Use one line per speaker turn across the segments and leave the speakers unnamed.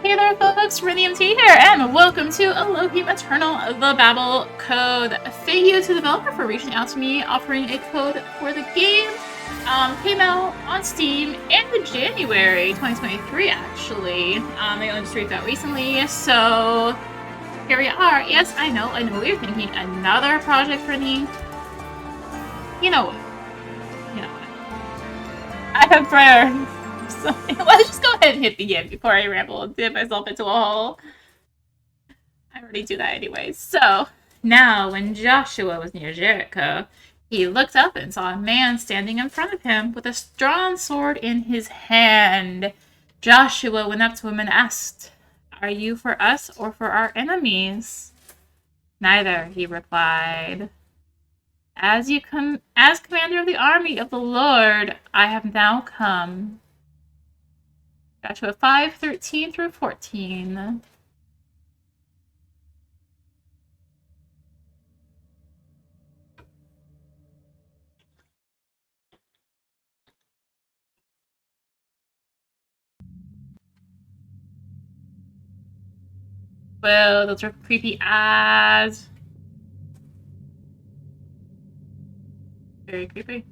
Hey there folks, rinimt here, and welcome to Elohim Eternal, the Babel Code. Thank you to the developer for reaching out to me, offering a code for the game. Came out on Steam in January 2023, actually. They only just released that recently, so here we are. Yes, I know what you're thinking. Another project for me. You know what? I have priorities. So let's just go ahead and hit begin before I ramble and dip myself into a hole. I already do that anyway. So, now when Joshua was near Jericho, he looked up and saw a man standing in front of him with a drawn sword in his hand. Joshua went up to him and asked, "Are you for us or for our enemies?" "Neither," he replied. As commander of the army of the Lord, I have now come." Joshua 5:13 through 14. Whoa, those are creepy eyes. Very creepy.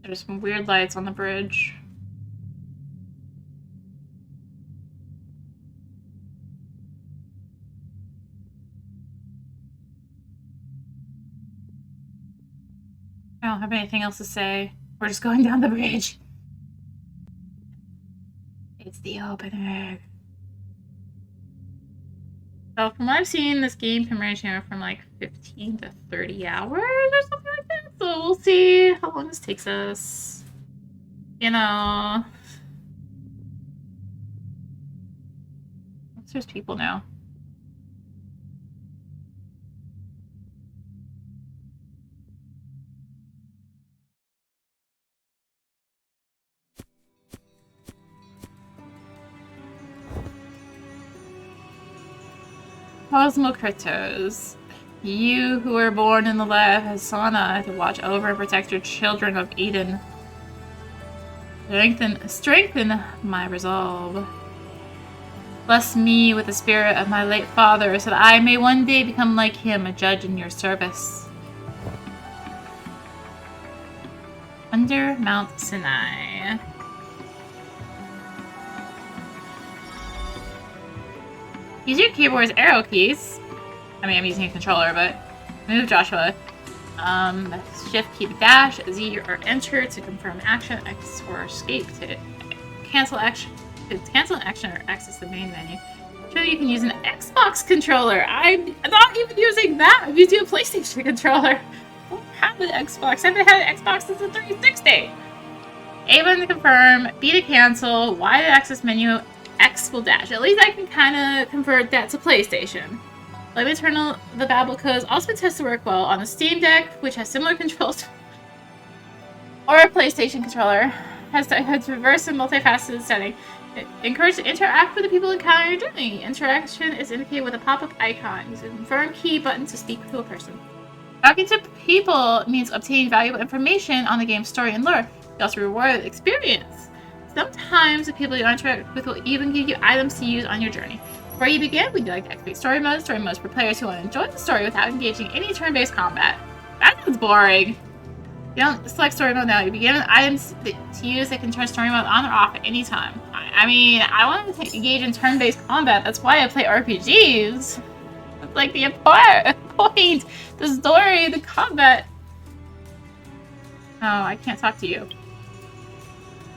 There's some weird lights on the bridge. I don't have anything else to say. We're just going down the bridge. It's the opener. So from what I've seen, this game can range anywhere from like 15 to 30 hours or something like that. So we'll see how long this takes us. You know. There's people now. Cosmokritos, you who were born in the land of Sinai to watch over and protect your children of Eden. Strengthen my resolve. Bless me with the spirit of my late father, so that I may one day become like him, a judge in your service. Under Mount Sinai. Use your keyboard's arrow keys. I mean, I'm using a controller, but move Joshua. Shift, keep, dash, Z, or enter to confirm action, X, or escape to cancel action. To cancel an action or access the main menu. Sure, you can use an Xbox controller. I'm not even using that. I'm using a PlayStation controller. I don't have an Xbox. I haven't had an Xbox since the 360. A button to confirm, B to cancel, Y to access menu, X will dash. At least I can kind of convert that to PlayStation. Elohim Eternal, the Babel Code has also been tested to work well on the Steam Deck, which has similar controls, or a PlayStation controller. Has diverse and multifaceted setting. It encourages to interact with the people encountering your journey. Interaction is indicated with a pop-up icon. Use a confirm key button to speak to a person. Talking to people means obtaining valuable information on the game's story and lore. You also reward experience. Sometimes the people you interact with will even give you items to use on your journey. Before you begin, we'd like to activate story mode. Story mode is for players who want to enjoy the story without engaging in any turn-based combat. That sounds boring. You don't select story mode now. You begin with items to use that can turn story mode on or off at any time. I mean, I want to engage in turn-based combat. That's why I play RPGs. That's like the important point. The story, the combat. Oh, I can't talk to you.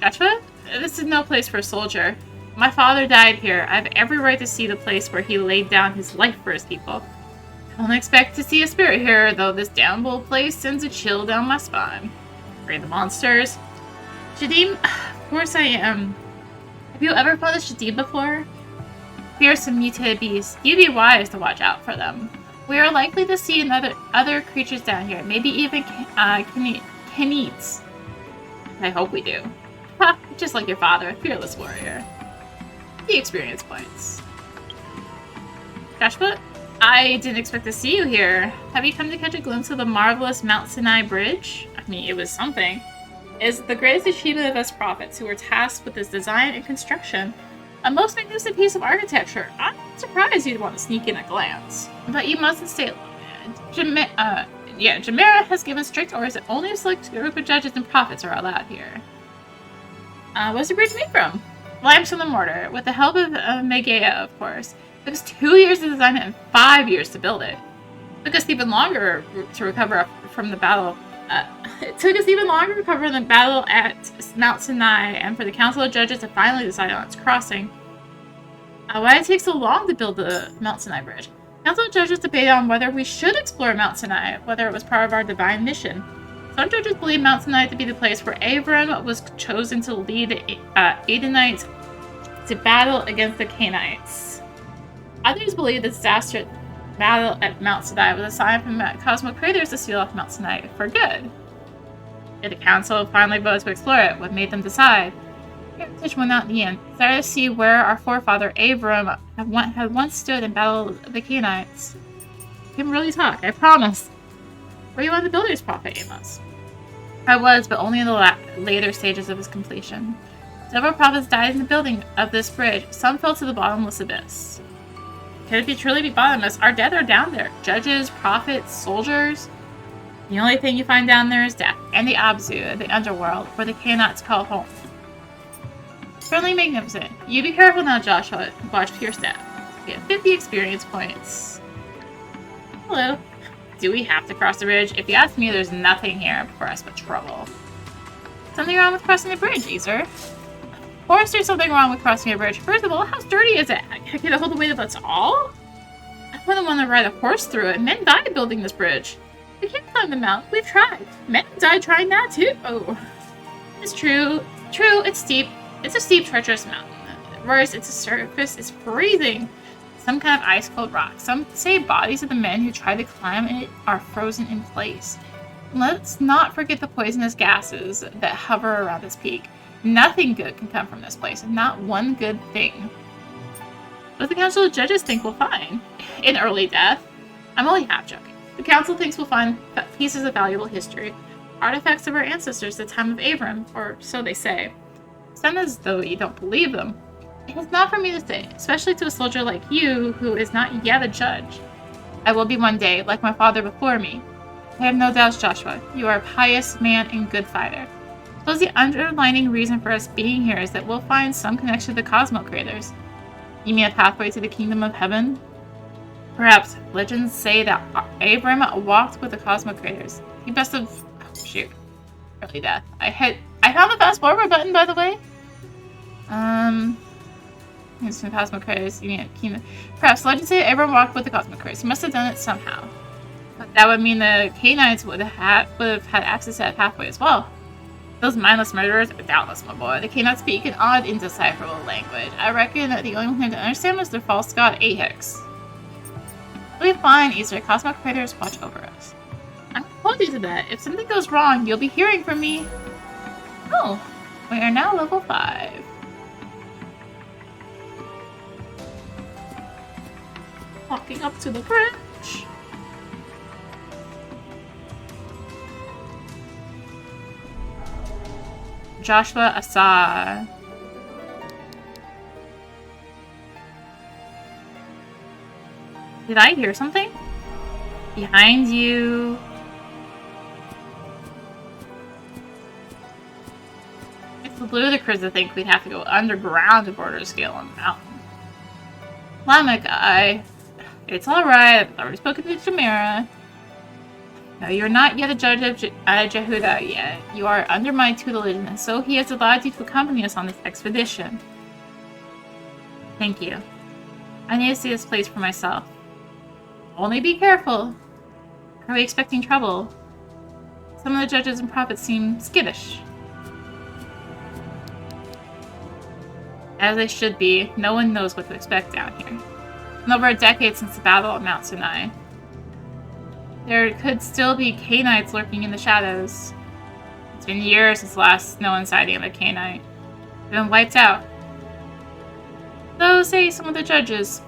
Joshua? This is no place for a soldier. My father died here. I have every right to see the place where he laid down his life for his people. I don't expect to see a spirit here, though this damnable place sends a chill down my spine. Afraid the monsters? Shadim? Of course I am. Have you ever fought a Shadim before? Fearsome mutated beasts. You'd be wise to watch out for them. We are likely to see other creatures down here, maybe even Kenites. I hope we do. Ha! Just like your father, a fearless warrior. The experience points. Joshua? I didn't expect to see you here. Have you come to catch a glimpse of the marvelous Mount Sinai Bridge? I mean, it was something. is the greatest achievement of us prophets who were tasked with this design and construction. A most magnificent piece of architecture. I'm surprised you'd want to sneak in a glance. But you mustn't stay long. Jamera has given strict orders that only a select group of judges and prophets are allowed here. What's the bridge made from? Limestone and mortar, with the help of Megea, of course. It took us 2 years to design it and 5 years to build it. It took us even longer to recover from the battle. It took us even longer to recover the battle at Mount Sinai, and for the Council of Judges to finally decide on its crossing. Why did it take so long to build the Mount Sinai Bridge? The Council of Judges debated on whether we should explore Mount Sinai, whether it was part of our divine mission. Some judges believe Mount Sinai to be the place where Abram was chosen to lead the Adonites to battle against the Canaanites. Others believe the disastrous battle at Mount Sinai was a sign from cosmic creators to seal off Mount Sinai for good. If the council finally voted to explore it, what made them decide? Heritage went out in the end. Decided to see where our forefather Abram had once stood and battled the Canaanites. You can really talk, I promise. Were you one of the builders, Prophet Amos? I was, but only in the later stages of its completion. Several prophets died in the building of this bridge. Some fell to the bottomless abyss. Could it truly be bottomless? Our dead are down there. Judges, prophets, soldiers. The only thing you find down there is death, and the Abzu, the underworld, where the Canaanites call home. Certainly magnificent. You be careful now, Joshua. Watch for your step. You get 50 experience points. Hello. Do we have to cross the bridge? If you ask me, there's nothing here for us but trouble. Something wrong with crossing the bridge, Ezer? Of course there's something wrong with crossing a bridge. First of all, how sturdy is it? Can it hold the weight of us all? I wouldn't want to ride a horse through it. Men died building this bridge. We can't climb the mountain. We've tried. Men died trying that too. Oh. It's true. True, it's steep. It's a steep, treacherous mountain. Worse, its surface is freezing. Some kind of ice-cold rock. Some say bodies of the men who tried to climb it are frozen in place. Let's not forget the poisonous gases that hover around its peak. Nothing good can come from this place, not one good thing. What does the Council of Judges think we'll find? In early death? I'm only half joking. The Council thinks we'll find pieces of valuable history, artifacts of our ancestors at the time of Abram, or so they say. Sound as though you don't believe them. It's not for me to say, especially to a soldier like you, who is not yet a judge. I will be one day, like my father before me. I have no doubts, Joshua. You are a pious man and good fighter. Suppose the underlining reason for us being here is that we'll find some connection to the cosmic creators. You mean a pathway to the kingdom of heaven? Perhaps. Legends say that Abram walked with the cosmic creators. He must have... Oh, shoot. Early death. I found the fast forward button, by the way. It's the cosmic creators. You mean kingdom. Perhaps legends say Abram walked with the cosmic creators. He must have done it somehow. But that would mean the Canaanites would have had access to that pathway as well. Those mindless murderers are doubtless, my boy. They cannot speak an odd, indecipherable language. I reckon that the only one who can understand was their false god, Ahix. We'll be fine, Easter. Cosmic creators watch over us. I'm gonna hold you to that. If something goes wrong, you'll be hearing from me. Oh, we are now level 5. Walking up to the bridge. Joshua Asa. Did I hear something? Behind you. It's ludicrous to think we'd have to go underground to border scale on the mountain. Lamech, it's alright. I've already spoken to Jamera. No, you're not yet a judge of Jehudah yet. You are under my tutelage, and so he has allowed you to accompany us on this expedition. Thank you. I need to see this place for myself. Only be careful. Are we expecting trouble? Some of the judges and prophets seem skittish. As they should be. No one knows what to expect down here. It's been over a decade since the battle at Mount Sinai. There could still be Canaanites lurking in the shadows. It's been years since the last known sighting of a Canaanite. They've been wiped out. Though, say some of the judges,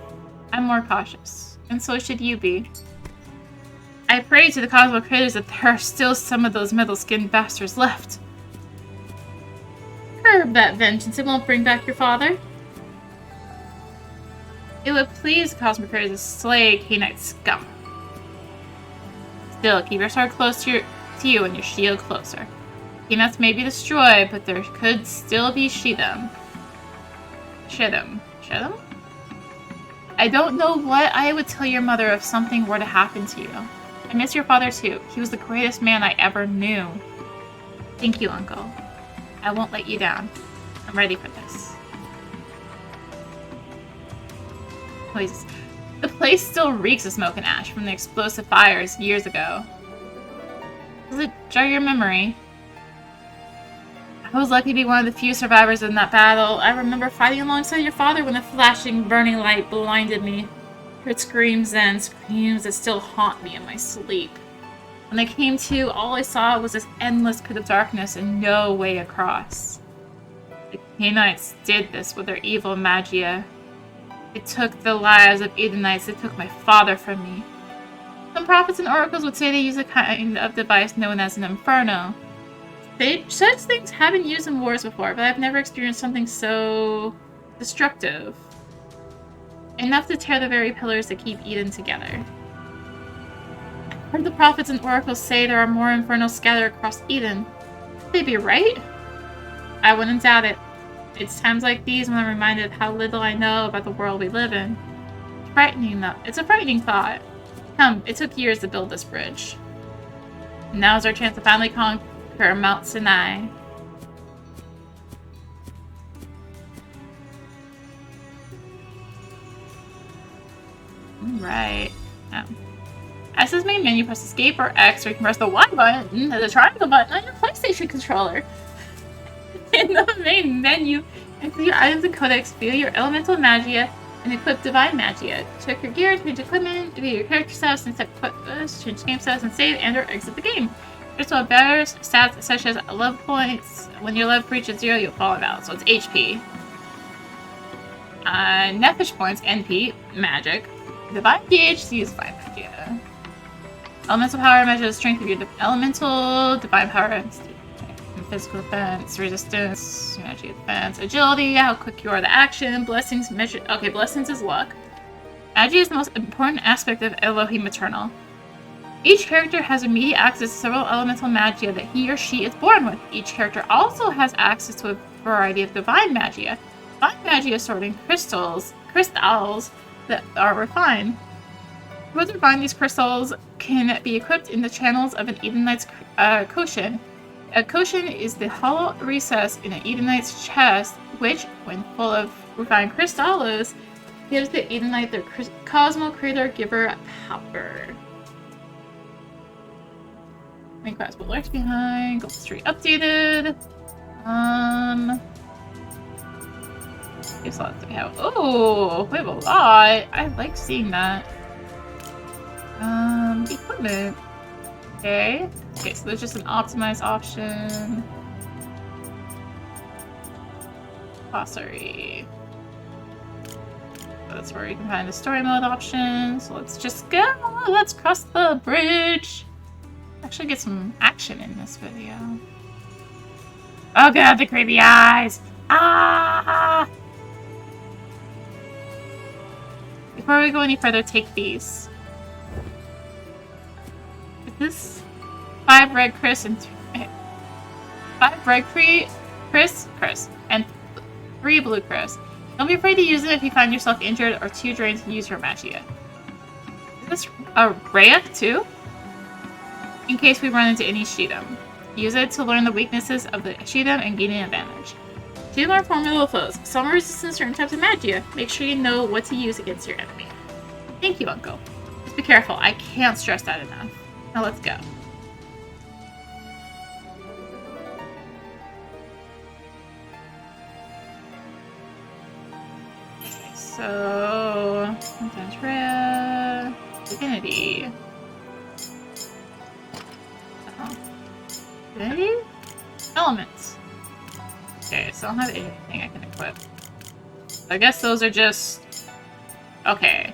I'm more cautious. And so should you be. I pray to the cosmic creators that there are still some of those metal-skinned bastards left. curb that vengeance. It won't bring back your father. It would please cosmic creators to slay Canaanite scum. Still, keep your sword close to you and your shield closer. Canaanites may be destroyed, but there could still be Shedem. Shedem? I don't know what I would tell your mother if something were to happen to you. I miss your father too. He was the greatest man I ever knew. Thank you, Uncle. I won't let you down. I'm ready for this. Noises. The place still reeks of smoke and ash from the explosive fires years ago. Does it jar your memory? I was lucky to be one of the few survivors in that battle. I remember fighting alongside your father when the flashing, burning light blinded me. I heard screams then, screams that still haunt me in my sleep. When I came to, all I saw was this endless pit of darkness and no way across. The Canaanites did this with their evil magia. It took the lives of Edenites. It took my father from me. Some prophets and oracles would say they use a kind of device known as an inferno. Such things have been used in wars before, but I've never experienced something so destructive. Enough to tear the very pillars that keep Eden together. I've heard the prophets and oracles say there are more infernos scattered across Eden. Could they be right? I wouldn't doubt it. It's times like these when I'm reminded of how little I know about the world we live in. It's frightening, though. It's a frightening thought. Come, it took years to build this bridge. Now's our chance to finally conquer Mount Sinai. Alright. Now, as this main menu, press escape or X, or you can press the Y button and the triangle button on your PlayStation controller. In the main menu, enter your items and codex, view your elemental magia, and equip divine magia. Check your gear, change equipment, view your character status, and set change game status, and save and or exit the game. There's also better stats such as love points. When your love reaches 0, you'll fall out. So it's HP. Nephish points, NP, magic. Divine PhD use divine magia. Elemental power measures the strength of your elemental, divine power, and physical defense, resistance, magic defense, agility, how quick you are to action, blessings measure. Okay, blessings is luck. Magia is the most important aspect of Elohim Eternal. Each character has immediate access to several elemental magia that he or she is born with. Each character also has access to a variety of divine magia. Divine magia is stored in crystals that are refined. Once refined, these crystals can be equipped in the channels of an Edenite's Koshin. A Koshin is the hollow recess in an Edenite's chest, which, when full of refined crystals, gives the Edenite their Cosmo Creator Giver power. Main class will lurk behind. Gold history updated. What slots do we have? Oh, we have a lot. I like seeing that. Equipment. Okay. Okay, so there's just an optimized option. Glossary. So that's where you can find the story mode option. So let's just go. Let's cross the bridge. Actually get some action in this video. Oh god, the creepy eyes! Ah! Before we go any further, take these. Is this 5 red Chris and 5 red Chris, and 3 blue Chris. Don't be afraid to use it if you find yourself injured or too drained to use your magia. Is this a Rhea too? In case we run into any Shedem. Use it to learn the weaknesses of the Shedem and gain an advantage. Shedem are formidable foes. Some are resistant to certain types of magia. Make sure you know what to use against your enemy. Thank you, Uncle. Just be careful. I can't stress that enough. Now let's go. Okay, so sometimes Rhea, Divinity. Divinity? Elements. Okay, so I don't have anything I can equip. I guess those are just... Okay.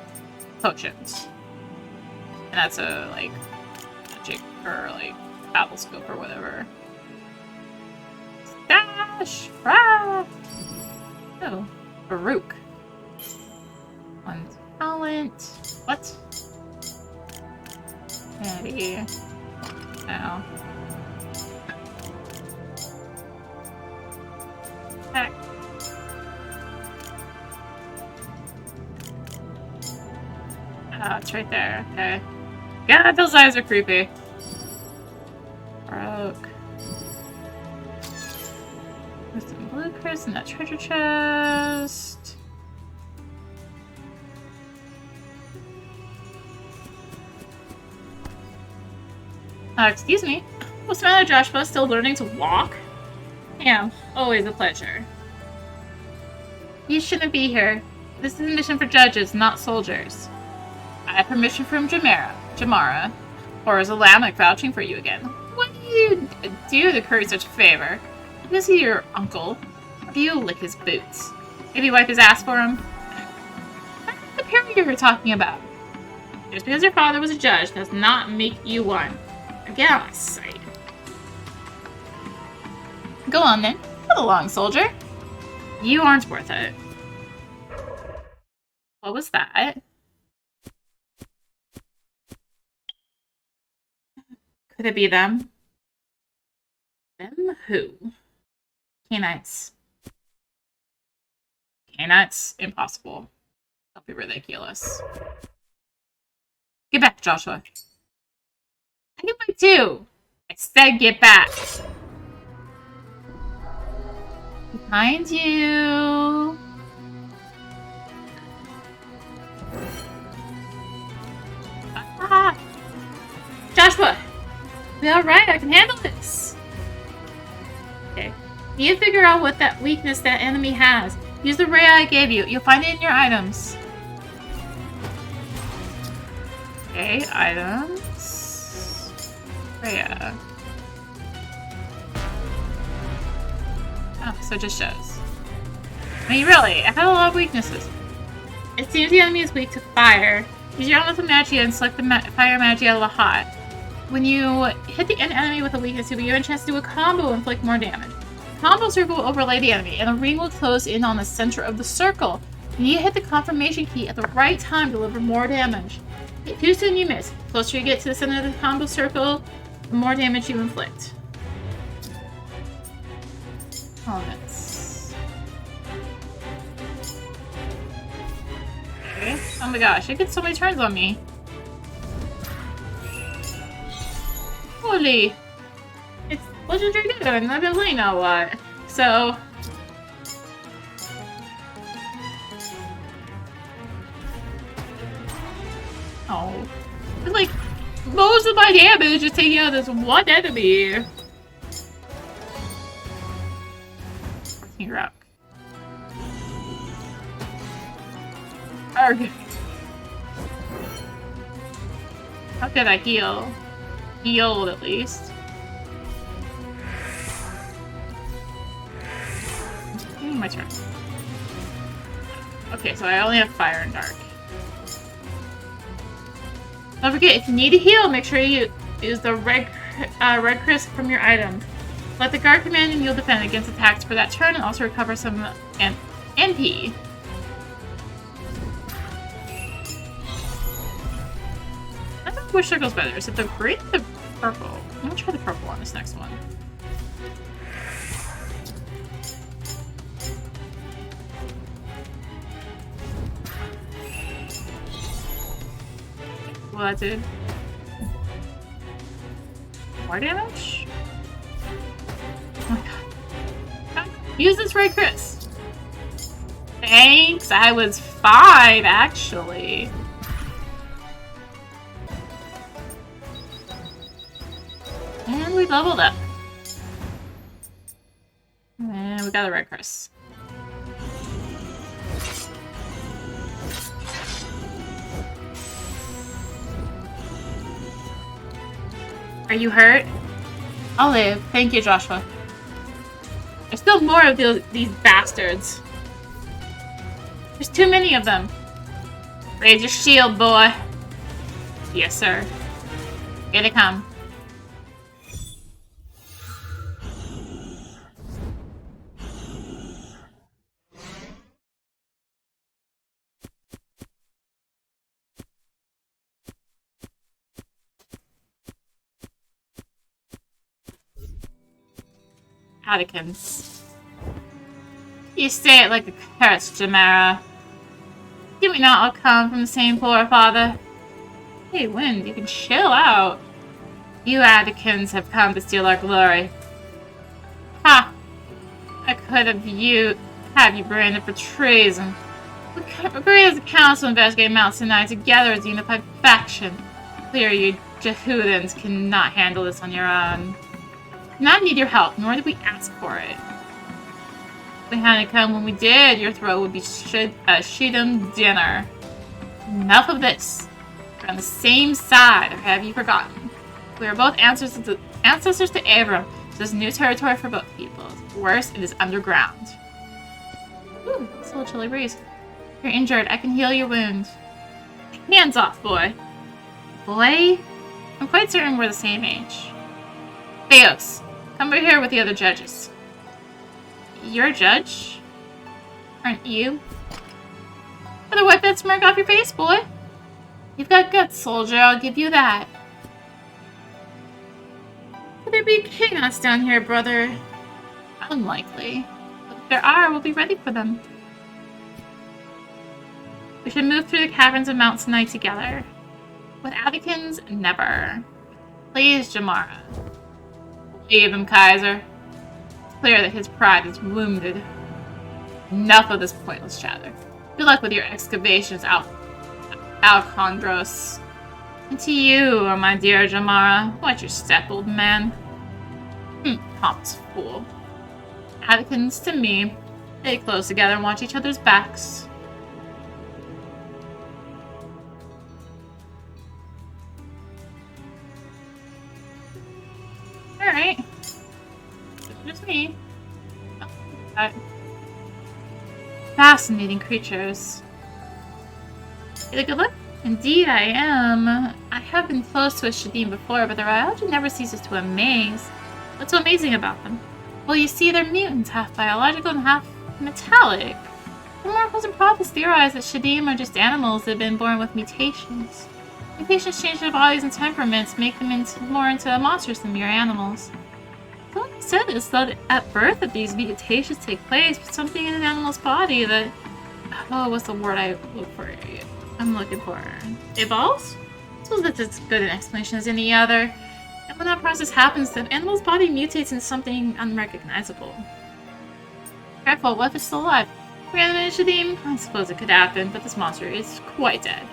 Potions. And that's a, like, magic or, like, Babel scope or whatever. Stop! dash! Ah! Oh, Baruch. One talent. What? Eddie. Oh. Heck. Oh, it's right there. Okay. God, those eyes are creepy. Broke. There's some blue crystals in that treasure chest. Excuse me. What's the matter, Joshua? Still learning to walk? Yeah, always a pleasure. You shouldn't be here. This is a mission for judges, not soldiers. I have permission from Jamara. Or is a Lamech vouching for you again? What do you do to curry such a favor? Is he your uncle? Or do you lick his boots? Maybe wipe his ass for him? That's the period you're talking about. Just because your father was a judge does not make you one. Get out of my sight. Go on then. Come along, soldier. You aren't worth it. What was that? Could it be them? Them who? Canaanites. Canaanites? Impossible. Don't be ridiculous. Get back, Joshua. I get back too. I said get back. Behind you. Ah! Joshua! Be alright, I can handle this. Okay. You need to figure out what that weakness that enemy has. Use the ray I gave you. You'll find it in your items. Okay, items. Rhea. Oh, so it just shows. I mean, really, I have a lot of weaknesses. It seems the enemy is weak to fire. Use your elemental magia and select the fire magia Lahat. When you hit the enemy with a weakness, you'll be given a chance to do a combo and inflict more damage. The combo circle will overlay the enemy, and the ring will close in on the center of the circle. You need to hit the confirmation key at the right time to deliver more damage. Hit too soon, you miss. The closer you get to the center of the combo circle, the more damage you inflict. Elements. Okay. Oh my gosh, it gets so many turns on me. Holy! It's legendary good, and I've been playing that a lot. So... Oh. It's like, most of my damage is taking out this one enemy. Rock. Okay. How did I heal? Healed, at least. My turn. Okay, so I only have fire and dark. Don't forget, if you need to heal, make sure you use the red crisp from your item. Let the guard command and you'll defend against attacks for that turn and also recover some MP. I don't know which circle's better. Is it the green or the purple? I'm gonna try the purple on this next one. Well, that did more damage? Oh my god. Use this right, Chris. Thanks. I was 5, actually. And we leveled up. And we got a red Chris. Are you hurt? I'll live. Thank you, Joshua. There's still more of these bastards. There's too many of them. Raise your shield, boy. Yes, sir. Here they come. Atticans. You say it like a curse, Jamara. Do we not all come from the same forefather? Hey, Wind, you can chill out. You Atticans have come to steal our glory. Ha! I could have you branded for treason. We agree as a council to investigate Mount Sinai together as a unified faction. Clear you Jehudans cannot handle this on your own. We did not need your help, nor did we ask for it. If we hadn't come when we did, your throat would be a Shedem dinner. Enough of this. We're on the same side, or have you forgotten? We are both ancestors to Abram. This is new territory for both peoples. Worse, it is underground. Ooh, it's a little chilly breeze. You're injured. I can heal your wound. Hands off, boy. Boy? I'm quite certain we're the same age. Theos, come over here with the other judges. You're a judge? Aren't you? Better wipe that smirk off your face, boy. You've got guts, soldier. I'll give you that. Could there be chaos down here, brother? Unlikely. But if there are, we'll be ready for them. We should move through the caverns of Mount Sinai together. With Atticans, never. Please, Jamara. Leave him, Kaiser. It's clear that his pride is wounded. Enough of this pointless chatter. Good luck with your excavations, Alcondros. And to you, my dear Jamara, watch your step, old man. Pompous fool. Atticans, to me, stay close together and watch each other's backs. Alright. Just me. Oh, fascinating creatures. You like a look? Indeed, I am. I have been close to a Shadim before, but their biology never ceases to amaze. What's so amazing about them? Well, you see, they're mutants, half biological and half metallic. The oracles and prophets theorize that Shadim are just animals that have been born with mutations. Mutations change their bodies and temperaments, make them more into monsters than mere animals. So what I said is that at birth that these mutations take place, but something in an animal's body that... Oh, what's the word I'm looking for? Evolves? I suppose that's as good an explanation as any other. And when that process happens, the animal's body mutates into something unrecognizable. Careful, what if it's still alive? Reanimated Shadim? I suppose it could happen, but this monster is quite dead.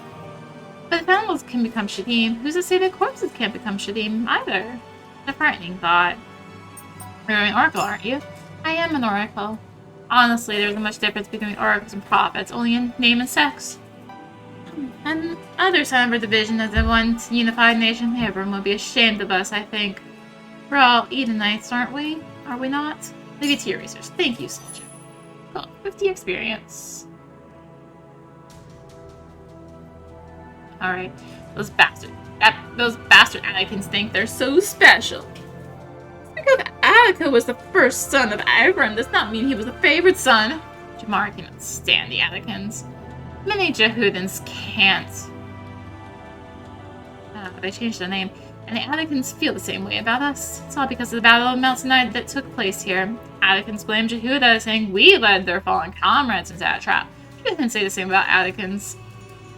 But if animals can become Shadim, who's to say that corpses can't become Shadim either? A frightening thought. You're an oracle, aren't you? I am an oracle. Honestly, there isn't much difference between oracles and prophets, only in name and sex. And other side of our division as a one unified nation, Abram will be ashamed of us, I think. We're all Edenites, aren't we? Are we not? Leave it to your research. Thank you, soldier. Oh, 50 experience. Alright, those bastard Atticans think they're so special. Because Attica was the first son of Abram does not mean he was the favored son. Jamar cannot stand the Atticans. Many Jehudans can't. They changed their name, and the Atticans feel the same way about us. It's all because of the Battle of Mount Sinai that took place here. Atticans blame Jehuda, saying we led their fallen comrades into that trap. Jehudans say the same about Atticans.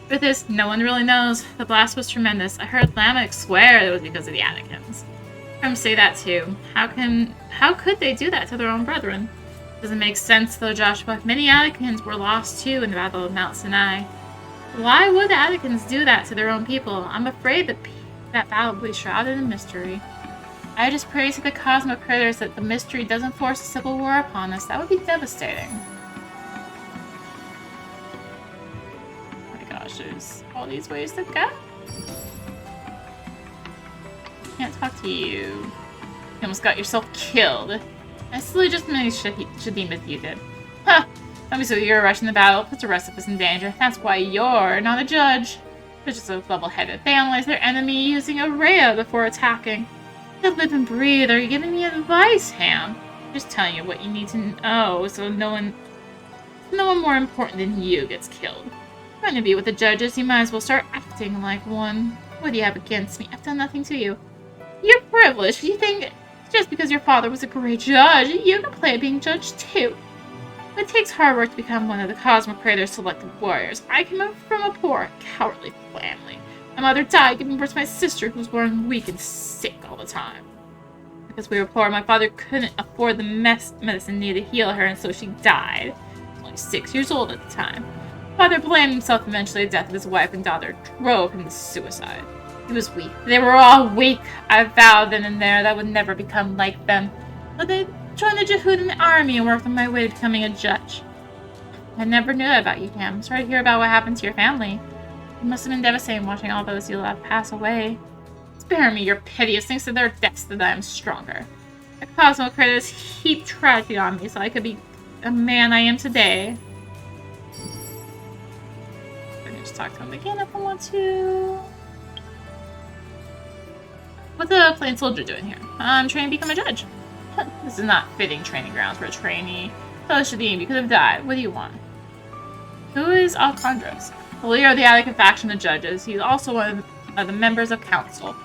With this, no one really knows. The blast was tremendous. I heard Lamech swear it was because of the Atticans. Some say that too. How could they do that to their own brethren? Doesn't make sense though, Joshua. Many Atticans were lost too in the Battle of Mount Sinai. Why would the Atticans do that to their own people? I'm afraid that battle will be shrouded in mystery. I just pray to the cosmic critters that the mystery doesn't force a civil war upon us. That would be devastating. Oh my gosh, there's all these ways to go. Can't talk to you. You almost got yourself killed. I still just many Shadim as you did. Huh! Obviously you're rushing the battle, puts the rest of us in danger. That's why you're not a judge. You're just a level-headed. They analyze their enemy using a Rhea before attacking. They live and breathe. Are you giving me advice, Ham? I'm just telling you what you need to know, so no one more important than you gets killed. If you're going to be with the judges, you might as well start acting like one. What do you have against me? I've done nothing to you. You're privileged. You think Just because your father was a great judge, you can play being judged too. It takes hard work to become one of the Cosmic Creator's selected warriors. I came from a poor, cowardly family. My mother died giving birth to my sister, who was born weak and sick all the time. Because we were poor, my father couldn't afford the medicine needed to heal her, and so she died. She was only 6 years old at the time. My father blamed himself eventually. The death of his wife and daughter drove him to suicide. He was weak. They were all weak. I vowed then and there that I would never become like them. But they joined the Jehudan army and worked on my way to becoming a judge. I never knew that about you, Cam. Sorry to hear about what happened to your family. It must have been devastating watching all those you love pass away. Spare me your piteous thinks to their deaths that I am stronger. The Cosmic Creators heaped tragedy on me so I could be the man I am today. I can just talk to him again if I want to. What's a plain soldier doing here? I'm training to become a judge. This is not fitting training grounds for a trainee. So Shadim, you could have died. What do you want? Who is Alcandros? The leader of the Attica faction of judges. He's also one of the members of council.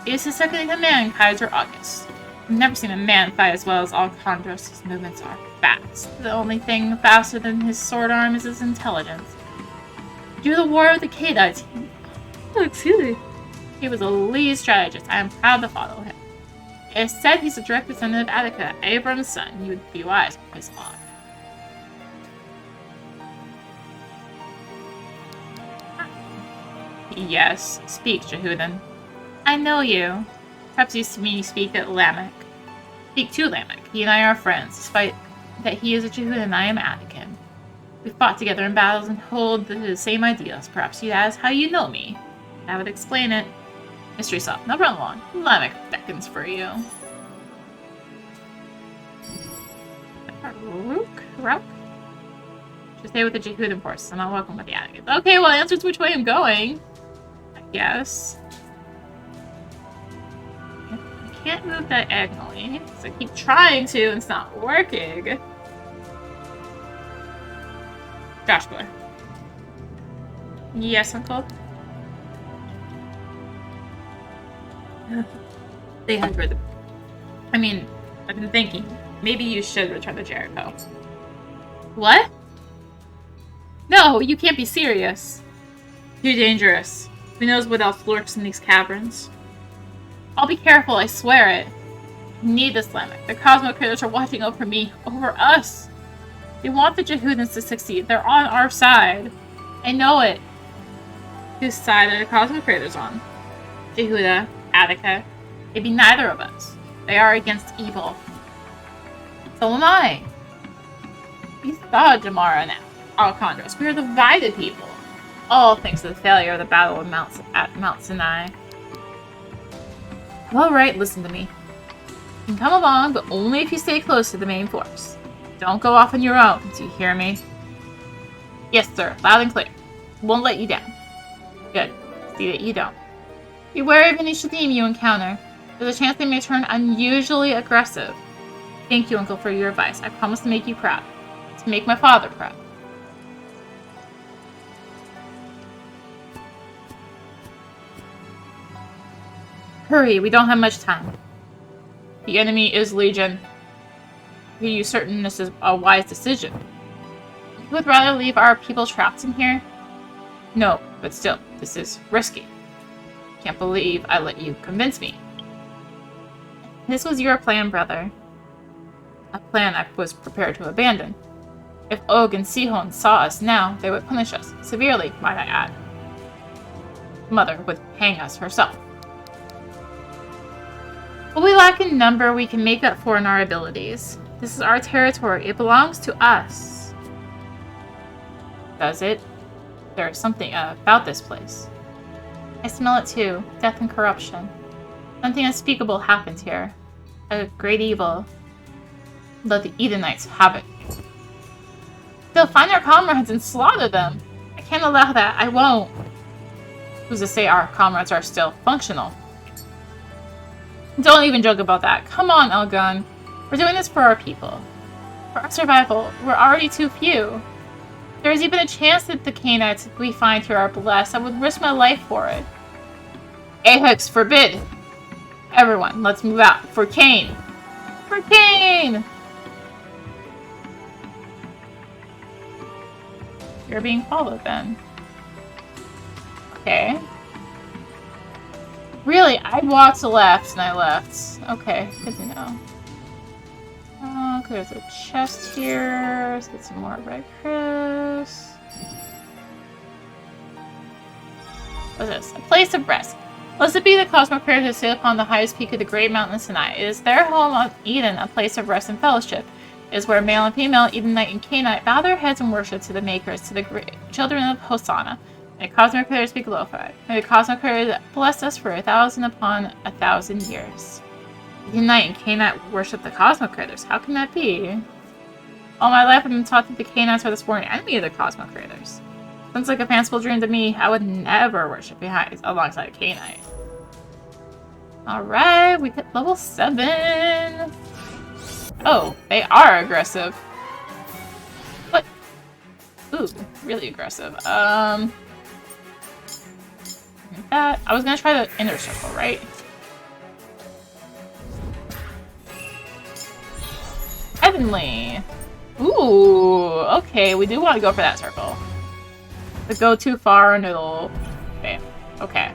Is his second in command, Kaiser August. I've never seen a man fight as well as Alcandros. His movements are fast. The only thing faster than his sword arm is his intelligence. Do the war with the Cadites. Oh, excuse me. He was a lead strategist. I am proud to follow him. It is said he's a direct descendant of Attica, Abram's son. You would be wise with his law. Yes, speak, Jehudan. I know you. Perhaps you see me speak at Lamech. Speak to Lamech. He and I are friends, despite that he is a Jehudan and I am Attican. We fought together in battles and hold the same ideals. Perhaps you ask how you know me. That would explain it. Mystery solved. Now run along. Lamech beckons for you. Rook? Should stay with the Jehudan force. I'm not welcome with the Atticans. Okay, well, it answers which way I'm going. I guess. I can't move diagonally, so I keep trying to, and it's not working. Joshua. Yes, Uncle? They had rid of... I mean, I've been thinking, maybe you should return to Jericho. What? No, you can't be serious. Too dangerous. Who knows what else lurks in these caverns? I'll be careful, I swear it. I need this Lamech. The Cosmic Creators are watching over me, over us. They want the Jehudans to succeed. They're on our side. I know it. Whose side are the Cosmic Creators on? Jehuda, Attica. It'd be neither of us. They are against evil. So am I. We saw Jamara now. Alcandros. We are the divided people. All thanks to the failure of the battle of Mount Sinai. Alright, listen to me. You can come along, but only if you stay close to the main force. Don't go off on your own. Do you hear me? Yes, sir. Loud and clear. Won't let you down. Good. See that you don't. Be wary of any Shadim you encounter. There's a chance they may turn unusually aggressive. Thank you, Uncle, for your advice. I promise to make you proud. To make my father proud. Hurry, we don't have much time. The enemy is Legion. Are you certain this is a wise decision? You would rather leave our people trapped in here? No, but still, this is risky. Can't believe I let you convince me. This was your plan, brother. A plan I was prepared to abandon. If Og and Sihon saw us now, they would punish us. Severely, might I add. Mother would hang us herself. What we lack in number, we can make up for in our abilities. This is our territory. It belongs to us. Does it? There is something about this place. I smell it too. Death and corruption. Something unspeakable happened here. A great evil. Let the Edomites have it. They'll find our comrades and slaughter them. I can't allow that. I won't. Who's to say our comrades are still functional? Don't even joke about that. Come on, Elgon. We're doing this for our people. For our survival, we're already too few. There is even a chance that the Canaanites we find here are blessed. I would risk my life for it. Ahex, forbid! Everyone, let's move out. For Cain! For Cain! You're being followed then. Okay. Really? I walked left and I left. Okay, good to know. Okay, there's a chest here. Let's get some more red crisp. What's this? A place of rest. Blessed be the cosmic creators who sit upon the highest peak of the great mountain Sinai. It is their home on Eden, a place of rest and fellowship. It is where male and female, Edenite and Canaanite, bow their heads in worship to the makers, to the great children of Hosanna. May the cosmic creators be glorified. May the cosmic creators bless us for 1,000 upon 1,000 years. Edenite and Canaanite worship the cosmic creators. How can that be? All my life I've been taught that the Canaanites are the sworn enemy of the cosmic creators. Sounds like a fanciful dream to me. I would never worship behind alongside a Canaanite. Alright, we hit level 7. Oh, they are aggressive. What? Ooh, really aggressive. Like that. I was gonna try the inner circle, right? Heavenly. Ooh, okay, we do want to go for that circle. To go too far and it'll... Okay. Okay.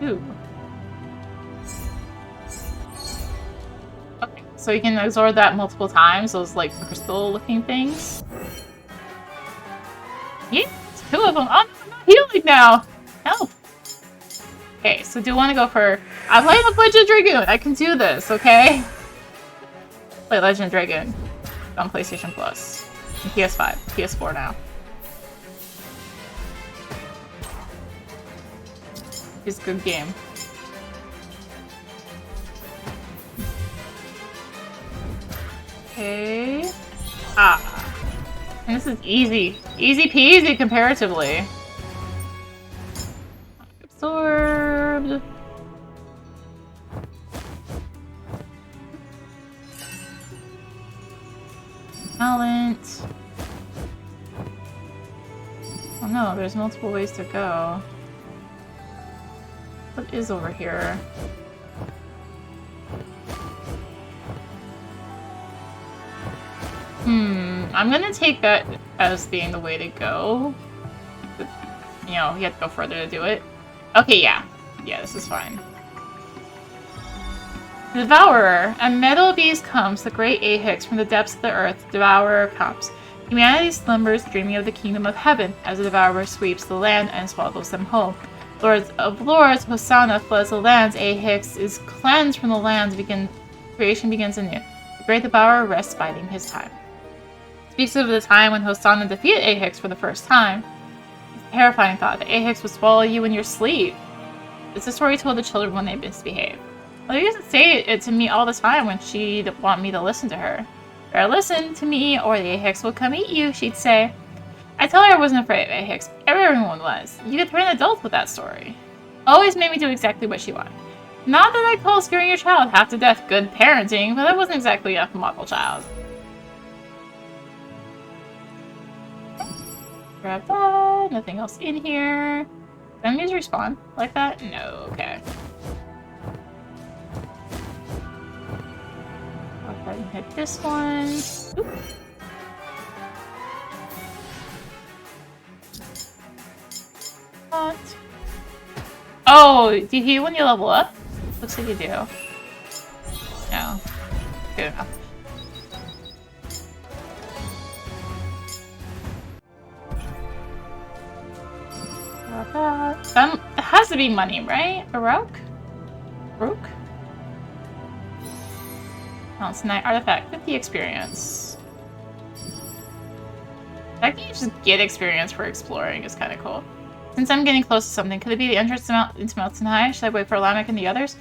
Ooh. Okay, so you can absorb that multiple times, those, like, crystal-looking things. Yeah, 2 of them. Oh, I'm not healing now! Help! Okay, so do you want to go for... I played a Legend Dragoon! I can do this, okay? Play Legend Dragoon on PlayStation Plus. And PS5. PS4 now. It's a good game. Okay. Ah. And this is easy. Easy peasy comparatively. Absorbed. Talent. Oh no, there's multiple ways to go. What is over here? I'm gonna take that as being the way to go. You know, you have to go further to do it. Okay, yeah. Yeah, this is fine. The Devourer. A metal beast comes, the great Ahix from the depths of the earth. The Devourer comes. Humanity slumbers, dreaming of the kingdom of heaven, as the Devourer sweeps the land and swallows them whole. Lords of Lords, Hosanna floods the lands. Ahix is cleansed from the lands. Creation begins anew. The great Devourer rests biding his time. Speaks of the time when Hosanna defeated Ahix for the first time. It's a terrifying thought that Ahix would swallow you in your sleep. It's a story told to children when they misbehave. Well, they used to say it to me all the time when she'd want me to listen to her. Better listen to me or the Ahix will come eat you, she'd say. I told her I wasn't afraid of Ahix. Everyone was. You could threaten adults with that story. Always made me do exactly what she wanted. Not that I call scaring your child half to death good parenting, but I wasn't exactly a model child. Grab that. Nothing else in here. Enemies respawn like that? No. Okay. Go ahead and hit this one. Oop. What? Oh, do you heal when you level up? Looks like you do. No. Good enough. That has to be money, right? Baroque? Baroque? Oh, Sinai artifact. 50 experience. I think you just get experience for exploring is kind of cool. Since I'm getting close to something, could it be the entrance into Mount Sinai? Should I wait for Lamech and the others?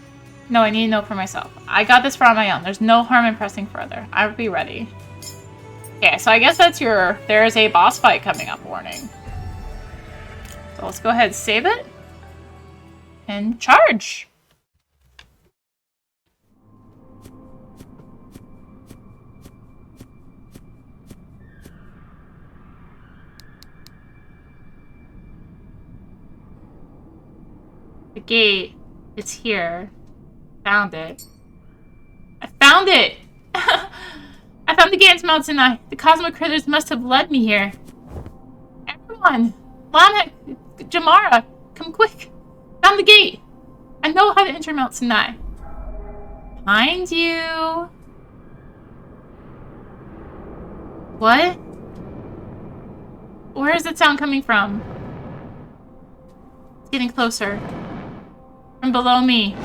No, I need to know for myself. I got this on my own. There's no harm in pressing further. I'll be ready. Okay, so I guess that's your... There's a boss fight coming up warning. So let's go ahead and save it. And charge! gate. It's here. Found it. I found it! I found the gate into Mount Sinai. The cosmic critters must have led me here. Everyone! Lamech! Jamara! Come quick! Found the gate! I know how to enter Mount Sinai. Behind you! What? Where is that sound coming from? It's getting closer. From below me.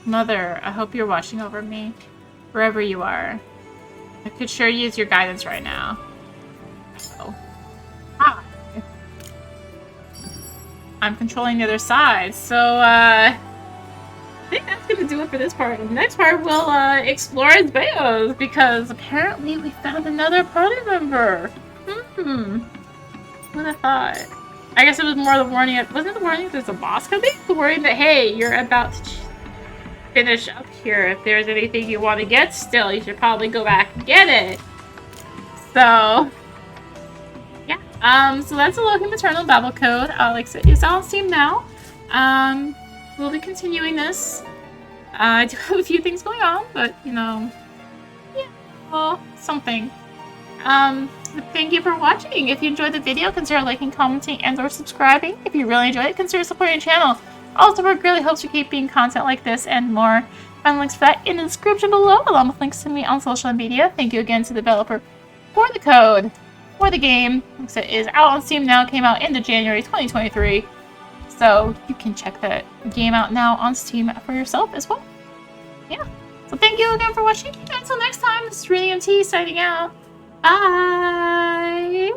Mother, I hope you're watching over me, wherever you are. I could sure use your guidance right now. Oh. Hi. I'm controlling the other side, so, I think that's gonna do it for this part. In the next part, we'll, explore Isbeos, because apparently we found another party member. Who'd have thought? I guess it was more the warning. Wasn't it the warning that there's a boss coming? The warning that, hey, you're about to finish up here. If there's anything you want to get still, you should probably go back and get it. So, yeah. So that's Elohim Eternal Babel Code. Like I said, it's on Steam now. We'll be continuing this. I do have a few things going on, but, you know, yeah, well, something. Thank you for watching. If you enjoyed the video, consider liking, commenting, and or subscribing. If you really enjoyed it, consider supporting the channel. Also, work really helps you keep being content like this and more. Find links for that in the description below, along with links to me on social media. Thank you again to the developer for the code, for the game. Like I said, it is out on Steam now. Came out in January 2023. So you can check that game out now on Steam for yourself as well. Yeah. So thank you again for watching. Until next time, this is rinimt signing out. Bye!